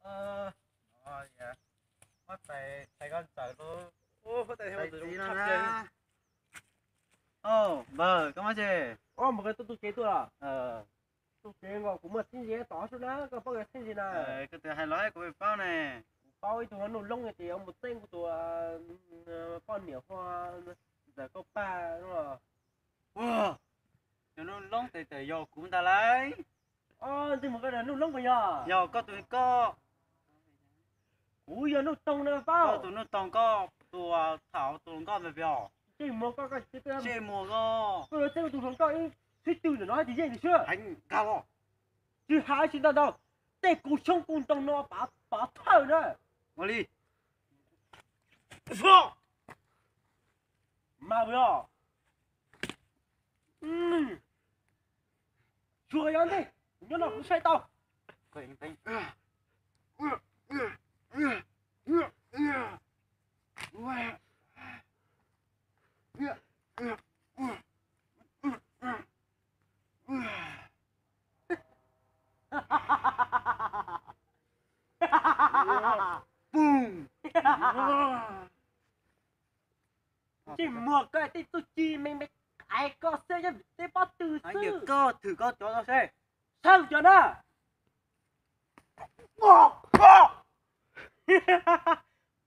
dạ. Mất Sài Gòn sợ luôn. Ô, có thể Tại gì nó ra? Ồ, vâng, có gì? một cái tôi chế tôi à? Ờ, Tôi chế ngọc cũng mà xin gì tỏ số đó, có bao giờ xin gì nào? cái từ hai lói của bị bao nè. Bao ấy tụi nó lông thì ông một tên của tụi con nhiều hoa giờ có ba đúng không? Wow, cho nó lông từ vô cũng ta lấy. Thì một cái này nó lông phải nhờ. Vô có tụi có. Ui giờ nó trông nó Có bao. tụi nó tòng có. Tụi thảo tụi con về biểu. Chỉ một cái cái Chê mùa go. tôi tên của tụi nó coi suy tư để nói thì gì chưa? Anh cao. Chứ hai chuyện đâu đâu. Để cuộc sống cùng trong nó bảo thở nữa. Ngồi đi. Phô. Mà bữa. Chùa ăn đi. Nhớ nó cũng say tao. Quỳnh tính. Boom. Chỉ một cái thì tôi chỉ mình ai có xe cho để bắt từ Anh sư. được có thử có cho tao xem. Sao cho nó?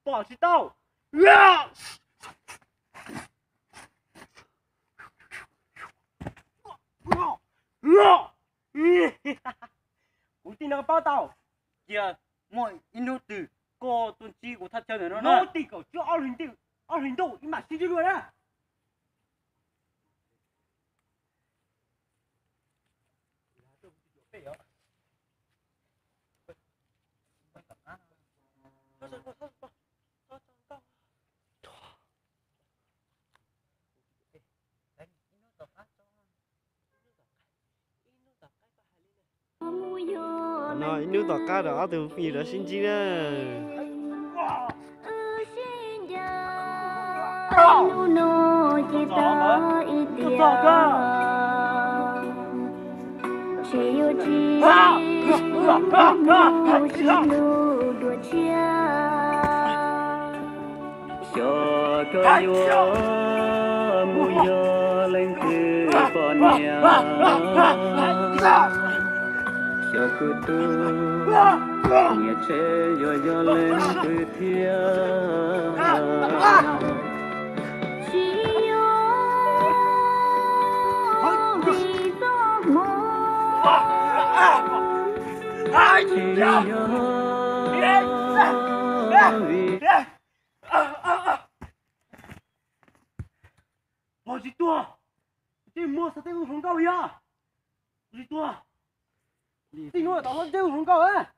Bỏ chỉ tao. Cũng tin nó bao tao. Giờ mọi inu từ cô tuần chi của thắt chân này nó Nó tỷ cầu chưa ao hình độ mà xin chưa luôn á. Nói nếu tỏ ca đó từ phi đó xin chi đó. cho cơ yo mu yo lên từ con nhà cho cơ tu nghe che yo lên từ thiên Bỏ gì tua? Đi mua sao tiêu không cao vậy? Gì tua? Đi mua tao không tiêu không cao á?